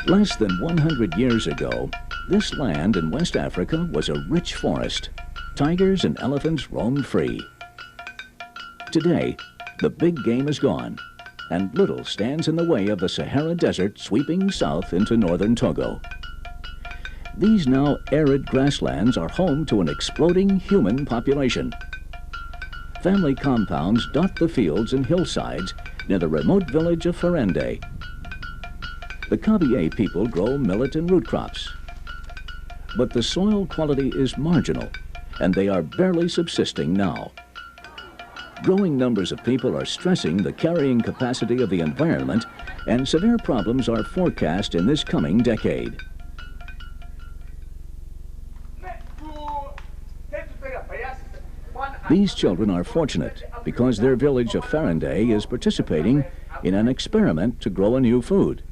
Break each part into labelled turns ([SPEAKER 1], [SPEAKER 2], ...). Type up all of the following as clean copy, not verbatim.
[SPEAKER 1] Less than 100 years ago, this land in West Africa was a rich forest. Tigers and elephants roamed free. Today, the big game is gone, and little stands in the way of the Sahara Desert sweeping south into northern Togo. These now arid grasslands are home to an exploding human population. Family compounds dot the fields and hillsides near the remote village of Ferende. The Kabylie people grow millet and root crops. But the soil quality is marginal, and they are barely subsisting now. Growing numbers of people are stressing the carrying capacity of the environment, and severe problems are forecast in this coming decade. These children are fortunate because their village of Ferende is participating in an experiment to grow a new food.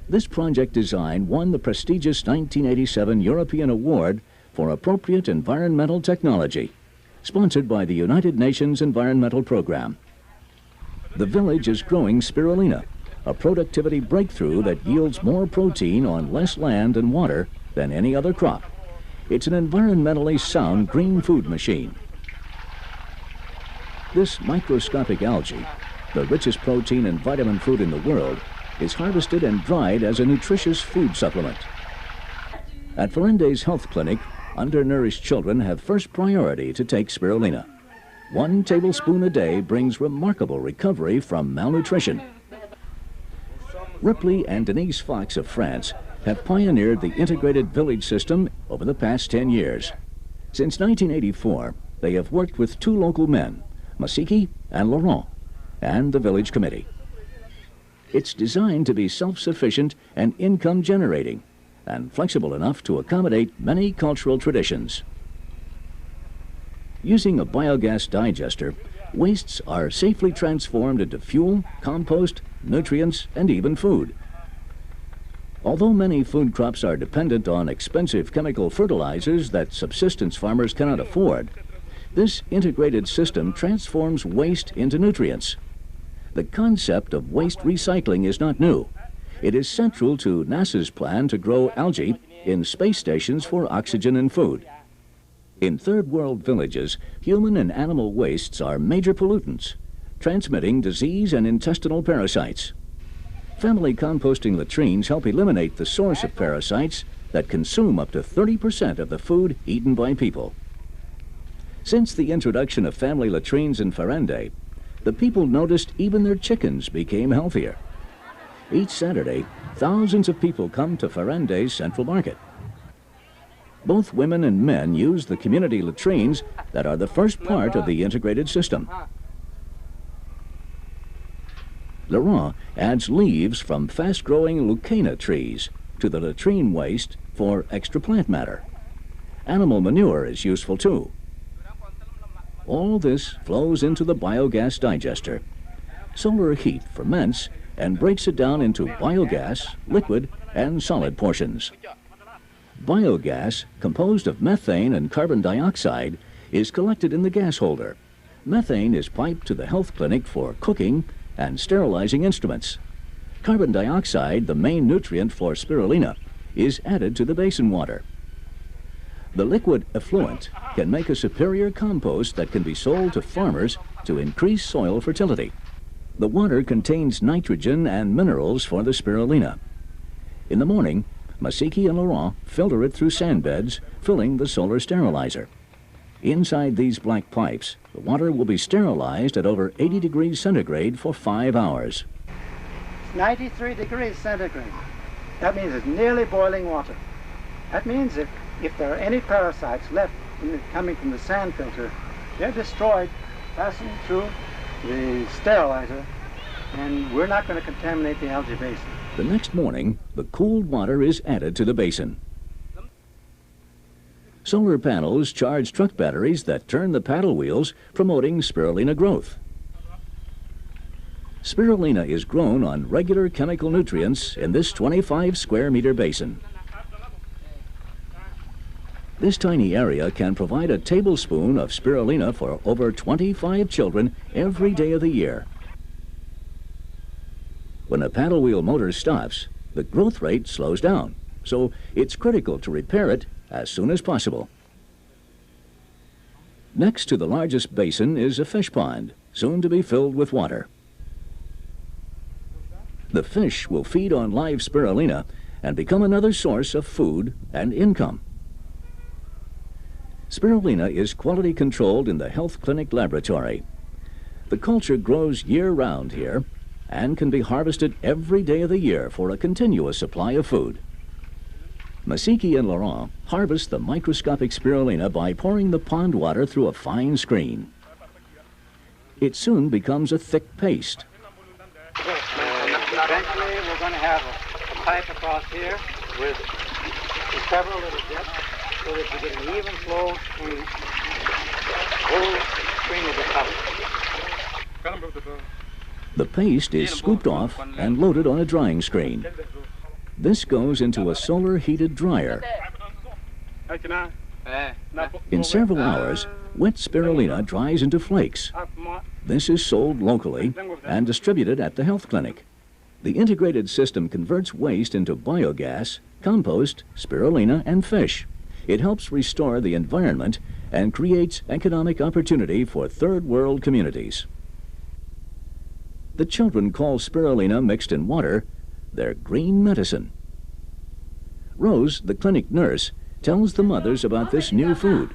[SPEAKER 1] This project design won the prestigious 1987 European Award for Appropriate Environmental Technology, sponsored by the United Nations Environmental Program. The village is growing spirulina, a productivity breakthrough that yields more protein on less land and water than any other crop. It's an environmentally sound green food machine. This microscopic algae, the richest protein and vitamin food in the world, is harvested and dried as a nutritious food supplement. At Ferende's health clinic, undernourished children have first priority to take spirulina. 1 tablespoon a day brings remarkable recovery from malnutrition. Ripley and Denise Fox of France have pioneered the integrated village system over the past 10 years. Since 1984, they have worked with 2 local men, Masiki and Laurent, and the village committee. It's designed to be self-sufficient and income-generating, and flexible enough to accommodate many cultural traditions. Using a biogas digester, wastes are safely transformed into fuel, compost, nutrients, and even food. Although many food crops are dependent on expensive chemical fertilizers that subsistence farmers cannot afford, this integrated system transforms waste into nutrients. The concept of waste recycling is not new. It is central to NASA's plan to grow algae in space stations for oxygen and food. In third world villages, human and animal wastes are major pollutants, transmitting disease and intestinal parasites. Family composting latrines help eliminate the source of parasites that consume up to 30% of the food eaten by people. Since the introduction of family latrines in Ferende, the people noticed even their chickens became healthier. Each Saturday, thousands of people come to Ferende's central market. Both women and men use the community latrines that are the first part of the integrated system. Laurent adds leaves from fast-growing leucaena trees to the latrine waste for extra plant matter. Animal manure is useful too. All this flows into the biogas digester. Solar heat ferments and breaks it down into biogas, liquid, and solid portions. Biogas, composed of methane and carbon dioxide, is collected in the gas holder. Methane is piped to the health clinic for cooking and sterilizing instruments. Carbon dioxide, the main nutrient for spirulina, is added to the basin water. The liquid effluent can make a superior compost that can be sold to farmers to increase soil fertility. The water contains nitrogen and minerals for the spirulina. In the morning, Masiki and Laurent filter it through sand beds, filling the solar sterilizer. Inside these black pipes, the water will be sterilized at over 80 degrees centigrade for 5 hours.
[SPEAKER 2] 93 degrees centigrade. That means it's nearly boiling water. That means if there are any parasites left coming from the sand filter, they're destroyed, passing through the sterilizer, and we're not going to contaminate the algae basin.
[SPEAKER 1] The next morning, the cooled water is added to the basin. Solar panels charge truck batteries that turn the paddle wheels, promoting spirulina growth. Spirulina is grown on regular chemical nutrients in this 25 square meter basin. This tiny area can provide a tablespoon of spirulina for over 25 children every day of the year. When a paddle wheel motor stops, the growth rate slows down, so it's critical to repair it as soon as possible. Next to the largest basin is a fish pond, soon to be filled with water. The fish will feed on live spirulina and become another source of food and income. Spirulina is quality controlled in the Health Clinic laboratory. The culture grows year-round here and can be harvested every day of the year for a continuous supply of food. Masiki and Laurent harvest the microscopic spirulina by pouring the pond water through a fine screen. It soon becomes a thick paste.
[SPEAKER 2] Eventually, we're going to have a pipe across here with several little dips so that you get an even flow through the whole screen of the cup.
[SPEAKER 1] The paste is scooped off and loaded on a drying screen. This goes into a solar-heated dryer. In several hours, wet spirulina dries into flakes. This is sold locally and distributed at the health clinic. The integrated system converts waste into biogas, compost, spirulina, and fish. It helps restore the environment and creates economic opportunity for third-world communities. The children call spirulina mixed in water their green medicine. Rose, the clinic nurse, tells the mothers about this new food.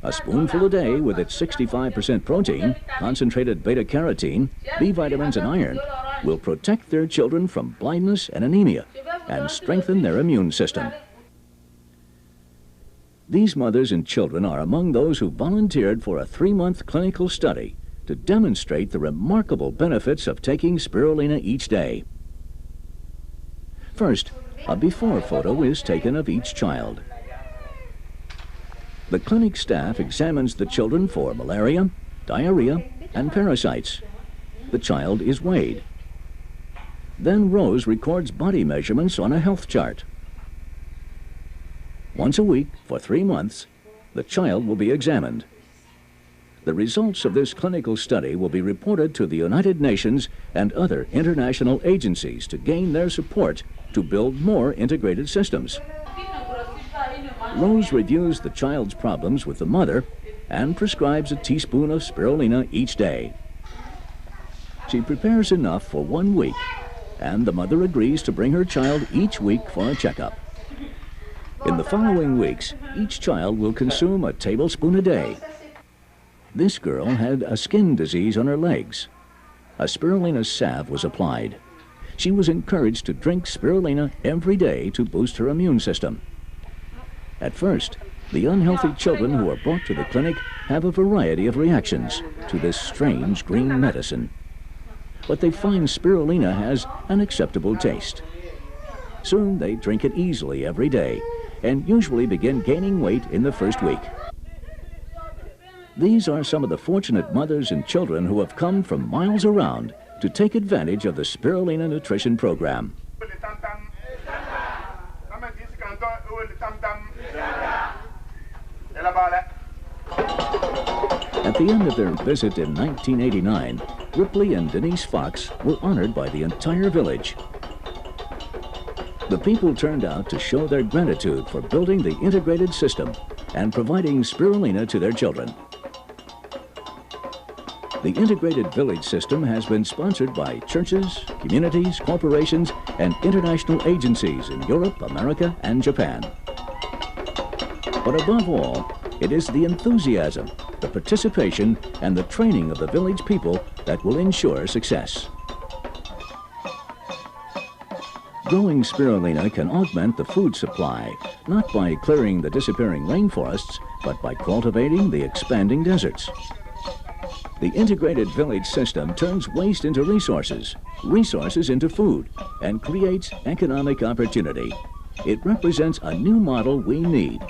[SPEAKER 1] A spoonful a day with its 65% protein, concentrated beta-carotene, B vitamins, and iron will protect their children from blindness and anemia and strengthen their immune system. These mothers and children are among those who volunteered for a 3-month clinical study to demonstrate the remarkable benefits of taking spirulina each day. First, a before photo is taken of each child. The clinic staff examines the children for malaria, diarrhea, and parasites. The child is weighed. Then Rose records body measurements on a health chart. Once a week for 3 months, the child will be examined. The results of this clinical study will be reported to the United Nations and other international agencies to gain their support to build more integrated systems. Rose reviews the child's problems with the mother and prescribes a teaspoon of spirulina each day. She prepares enough for 1 week, and the mother agrees to bring her child each week for a checkup. In the following weeks, each child will consume a tablespoon a day. This girl had a skin disease on her legs. A spirulina salve was applied. She was encouraged to drink spirulina every day to boost her immune system. At first, the unhealthy children who are brought to the clinic have a variety of reactions to this strange green medicine. But they find spirulina has an acceptable taste. Soon they drink it easily every day and usually begin gaining weight in the first week. These are some of the fortunate mothers and children who have come from miles around to take advantage of the Spirulina Nutrition Program. At the end of their visit in 1989, Ripley and Denise Fox were honored by the entire village. The people turned out to show their gratitude for building the integrated system and providing spirulina to their children. The integrated village system has been sponsored by churches, communities, corporations, and international agencies in Europe, America, and Japan. But above all, it is the enthusiasm, the participation, and the training of the village people that will ensure success. Growing spirulina can augment the food supply, not by clearing the disappearing rainforests, but by cultivating the expanding deserts. The integrated village system turns waste into resources, resources into food, and creates economic opportunity. It represents a new model we need.